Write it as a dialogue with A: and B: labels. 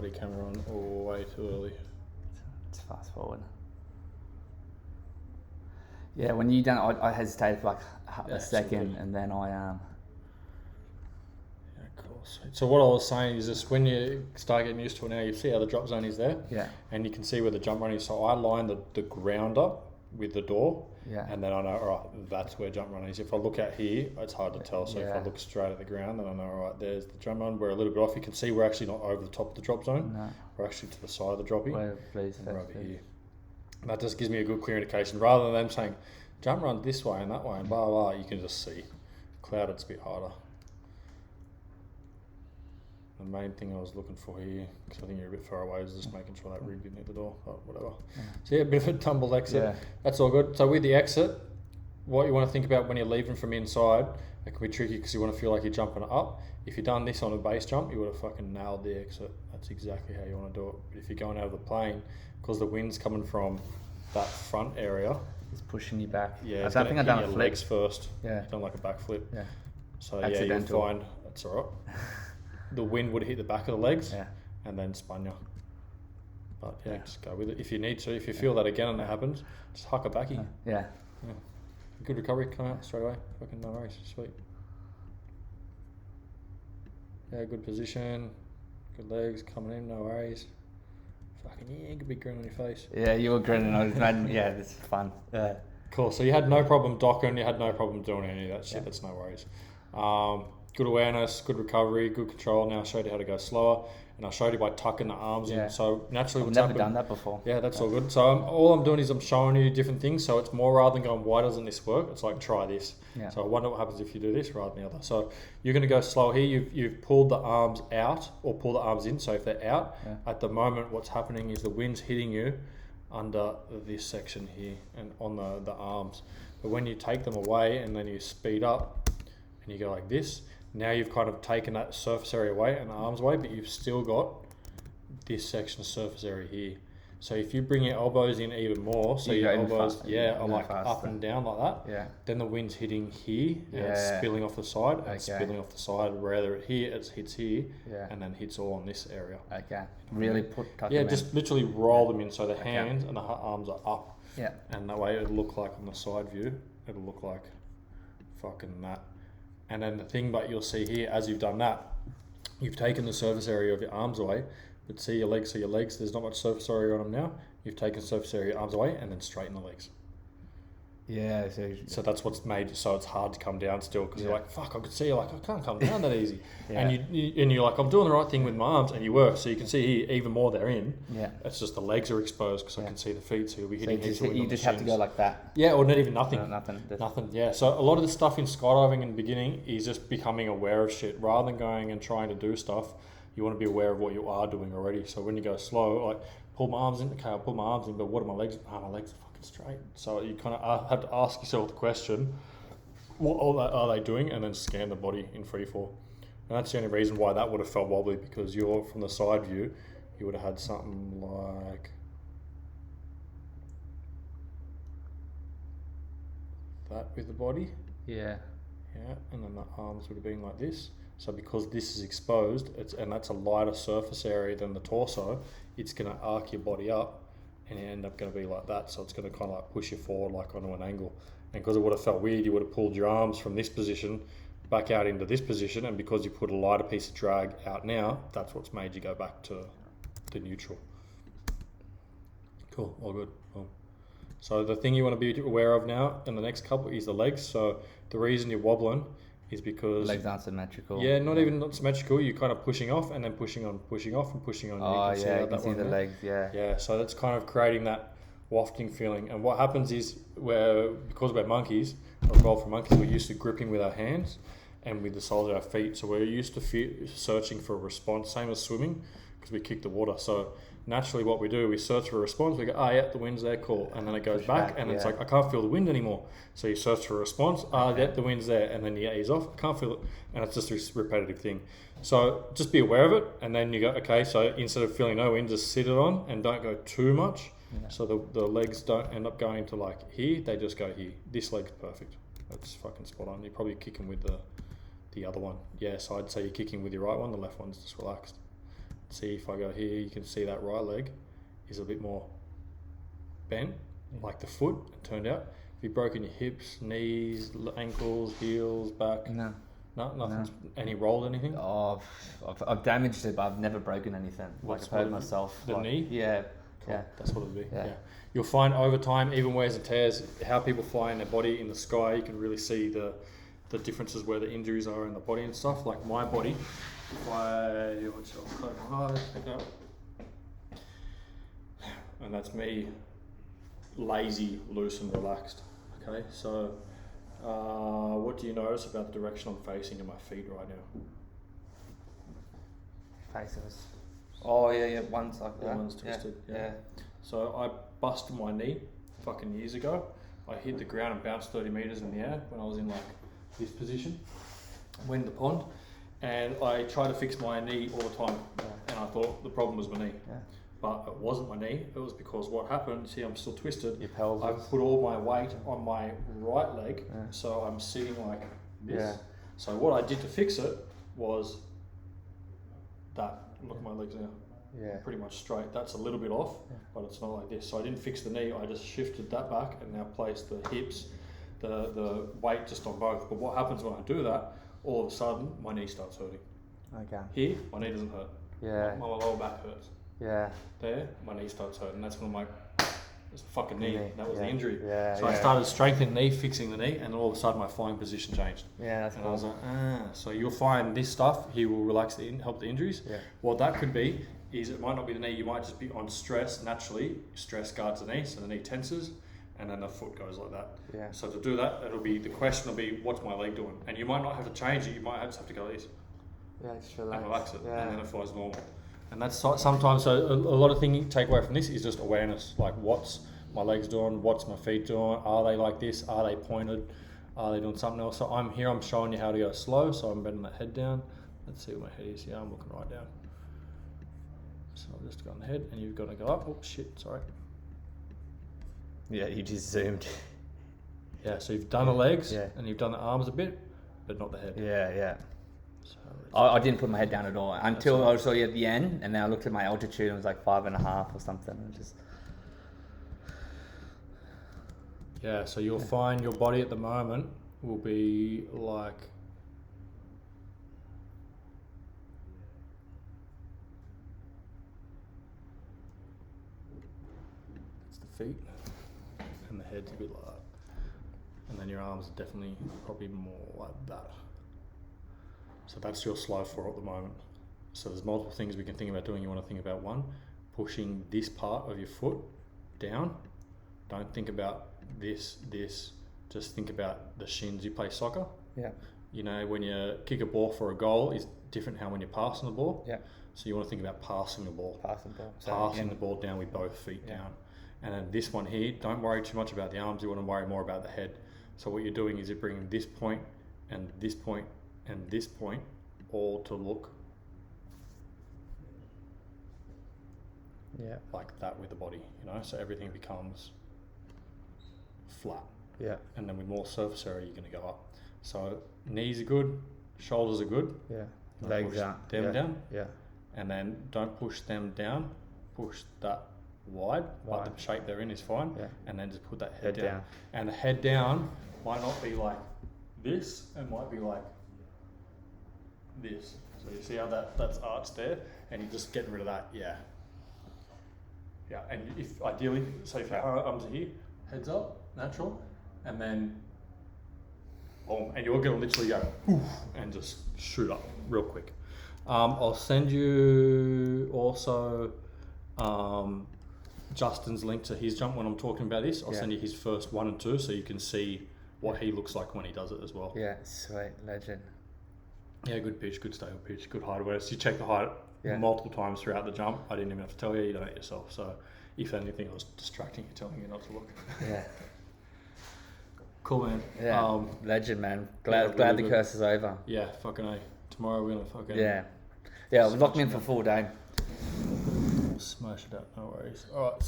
A: body camera on way too early.
B: It's fast forward. Yeah, when you done it, I hesitated for like a second, and then I
A: Yeah, cool. So what I was saying is just when you start getting used to it now, you see how the drop zone is there.
B: Yeah.
A: And you can see where the jump run is. So I line the ground up with the door.
B: Yeah.
A: And then I know, all right, that's where jump run is. If I look out here, it's hard to tell. So if I look straight at the ground, then I know, all right, there's the jump run. We're a little bit off. You can see we're actually not over the top of the drop zone.
B: No.
A: We're actually to the side of the droppy.
B: Where, please,
A: we're over here. And that just gives me a good clear indication. Rather than them saying, jump run this way and that way and blah, blah, you can just see. Clouded, it's a bit harder. The main thing I was looking for here, because I think you're a bit far away, is just making sure that rig didn't hit the door, but whatever. Yeah. So yeah, a bit of a tumble exit. Yeah. That's all good. So with the exit, what you want to think about when you're leaving from inside, it can be tricky because you want to feel like you're jumping up. If you'd done this on a base jump, you would have fucking nailed the exit. That's exactly how you want to do it. But if you're going out of the plane, because the wind's coming from that front area,
B: it's pushing you back.
A: Yeah,
B: I don't think I've done a flip.
A: Legs first.
B: Yeah.
A: You've done like a back flip.
B: Yeah.
A: So yeah, you'll find that's all right. The wind would hit the back of the legs, and then spun you. But yeah, just go with it if you need to. If you feel that again and that happens, just huck a backy.
B: Yeah.
A: Good recovery, come out straight away. Fucking no worries, sweet. Yeah, good position, good legs coming in, no worries. Fucking yeah, good big grin on your face.
B: Yeah, you were grinning. I was mad. Yeah, this is fun. Yeah.
A: Cool. So you had no problem docking. You had no problem doing any of that shit. Yeah. That's no worries. Good awareness, good recovery, good control. Now I showed you how to go slower, and I showed you by tucking the arms in. So naturally,
B: I've never done that before.
A: Yeah, that's all good. So all I'm doing is I'm showing you different things. So it's more rather than going, why doesn't this work? It's like, try this. Yeah. So I wonder what happens if you do this rather than the other. So you're going to go slow here. You've pulled the arms out or pull the arms in. So if they're out, at the moment, what's happening is the wind's hitting you under this section here and on the arms. But when you take them away and then you speed up and you go like this, now you've kind of taken that surface area away and the arms away, but you've still got this section of surface area here. So if you bring your elbows in even more, so your elbows, are like up and down like that, then the wind's hitting here and it's spilling off the side, and spilling off the side, rather it hits here, and then hits all on this area.
B: Okay. Really tuck them
A: just literally roll them in so the hands and the arms are up.
B: Yeah.
A: And that way it'll look like on the side view, it'll look like fucking that. And then the thing that you'll see here, as you've done that, you've taken the surface area of your arms away, but see your legs, there's not much surface area on them now. You've taken surface area of your arms away and then straighten the legs.
B: Yeah.
A: So that's what's made so it's hard to come down still, because you're like, fuck, I could see, like, I can't come down that easy. And you're like, I'm doing the right thing with my arms, and you work. So you can see here, even more they're in. Yeah. It's just the legs are exposed because I can see the feet, so you'll be hitting heaps of wind.
B: You just have to go like that.
A: Yeah, or not even nothing.
B: No, nothing.
A: Yeah. So a lot of the stuff in skydiving in the beginning is just becoming aware of shit. Rather than going and trying to do stuff, you want to be aware of what you are doing already. So when you go slow, like, pull my arms in, okay, I'll pull my arms in, but what are my legs? My legs are fucking straight. So you kind of have to ask yourself the question, what are they doing? And then scan the body in free fall. And that's the only reason why that would have felt wobbly, because you're from the side view, you would have had something like that with the body.
B: Yeah.
A: Yeah, and then the arms would have been like this. So because this is exposed, and that's a lighter surface area than the torso, it's going to arc your body up and you end up going to be like that. So it's going to kind of like push you forward like onto an angle. And because it would have felt weird, you would have pulled your arms from this position back out into this position. And because you put a lighter piece of drag out now, that's what's made you go back to the neutral. Cool, all good. Cool. So the thing you want to be aware of now in the next couple is the legs. So the reason you're wobbling is because
B: legs aren't symmetrical.
A: Yeah, not symmetrical. You're kind of pushing off and then pushing on, pushing off and pushing on.
B: Oh, you can see the legs. Yeah.
A: Yeah, so that's kind of creating that wafting feeling. And what happens is, because we're monkeys, or evolved from monkeys, we're used to gripping with our hands and with the soles of our feet. So we're used to searching for a response, same as swimming, because we kick the water. So naturally what we do, we search for a response. We go, yeah, the wind's there, cool. And then it goes back and it's like, I can't feel the wind anymore. So you search for a response, yeah, the wind's there. And then you ease off, I can't feel it. And it's just this repetitive thing. So just be aware of it. And then you go, okay, so instead of feeling no wind, just sit it on and don't go too much. Yeah. So the legs don't end up going to like here, they just go here. This leg's perfect. That's fucking spot on. You're probably kicking with the other one. Yeah, so I'd say you're kicking with your right one, the left one's just relaxed. see if I go here, you can see that right leg is a bit more bent, like the foot turned out. Have you broken your hips, knees, ankles, heels, back?
B: No.
A: No, nothing. No. Any rolled anything?
B: Oh, I've damaged it, but I've never broken anything. Like I've hurt myself.
A: The knee?
B: Yeah.
A: Cool.
B: Yeah.
A: That's what it'll be. Yeah. You'll find over time, even wears and tears, how people fly in their body in the sky, you can really see the differences where the injuries are in the body and stuff. Like my body, if I close my eyes, pick up, and that's me, lazy, loose, and relaxed. Okay, so what do you notice about the direction I'm facing in my feet right now?
B: Faces. Oh yeah, one's like that.
A: One's twisted. Yeah. So I busted my knee fucking years ago. I hit the ground and bounced 30 meters in the air when I was in like this position, went in the pond, and I tried to fix my knee all the time, and I thought the problem was my knee. Yeah. But it wasn't my knee, it was because what happened, see I'm still twisted,
B: your pelvis.
A: I put all my weight on my right leg, so I'm sitting like this. Yeah. So what I did to fix it was that, look at my legs now. Yeah. Pretty much straight. That's a little bit off, but it's not like this. So I didn't fix the knee, I just shifted that back and now placed the hips, the weight just on both. But what happens when I do that, all of a sudden my knee starts hurting. Okay. Here, my knee doesn't hurt. Yeah. My lower back hurts. Yeah. There, my knee starts hurting. That's when I'm like, it's a fucking knee. That was the injury. Yeah. So I started strengthening the knee, fixing the knee, and all of a sudden my flying position changed. Yeah, that's cool. And I was like, so you'll find this stuff, he will relax help the injuries. Yeah. What that could be is it might not be the knee, you might just be on stress naturally. Stress guards the knee, so the knee tenses, and then the foot goes like that. Yeah. So to do that, the question will be, what's my leg doing? And you might not have to change it, you might just have to go like this. Yeah, just relax. And relax it, and then it flies normal. And that's sometimes, so a lot of things you take away from this is just awareness, like what's my legs doing, what's my feet doing, are they like this, are they pointed, are they doing something else? So I'm here, I'm showing you how to go slow, so I'm bending my head down. Let's see where my head is, yeah, I'm looking right down. So I've just gone ahead, and you've got to go up, oh shit, sorry.
B: Yeah, you just zoomed.
A: Yeah, so you've done the legs, and you've done the arms a bit, but not the head.
B: Yeah, yeah. So I didn't put my head down at all until I saw you at the end, and then I looked at my altitude and it was like 5.5 or something. And just
A: so you'll find your body at the moment will be like it's the feet, and the head's a bit like that, and then your arms are definitely probably more like that. So that's your slow for at the moment. So there's multiple things we can think about doing. You want to think about one, pushing this part of your foot down. Don't think about this. Just think about the shins. You play soccer. Yeah. You know, when you kick a ball for a goal is different how when you're passing the ball. Yeah. So you want to think about passing the ball. Passing the ball down with both feet down. And then this one here, don't worry too much about the arms. You want to worry more about the head. So what you're doing is you're bringing this point and this point and this point all to look like that with the body, you know, so everything becomes flat. Yeah. And then with more surface area, you're going to go up. So knees are good, shoulders are good. Yeah.
B: Legs out.
A: Them down. Yeah. And then don't push them down, push that wide. But the shape they're in is fine. Yeah. And then just put that head down. And the head down might not be like this, it might be like this. So you see how that's arched there, and you're just getting rid of that. Yeah, and if ideally, so if your arms are here, heads up, natural, and then boom, and you're going to literally go poof, and just shoot up real quick. I'll send you also Justin's link to his jump when I'm talking about this. I'll send you his first 1 and 2 so you can see what he looks like when he does it as well.
B: Yeah, sweet, legend.
A: Yeah, good pitch, good stable pitch, good height awareness. You check the height multiple times throughout the jump. I didn't even have to tell you, you done it yourself. So if anything, I was distracting you, telling you not to look. Yeah. Cool, man.
B: Yeah, legend, man. Glad really the curse is over.
A: Yeah, fucking A. Tomorrow we're going to fucking...
B: Yeah, we'll lock me in for 4 days.
A: Smash it up, no worries. All right, so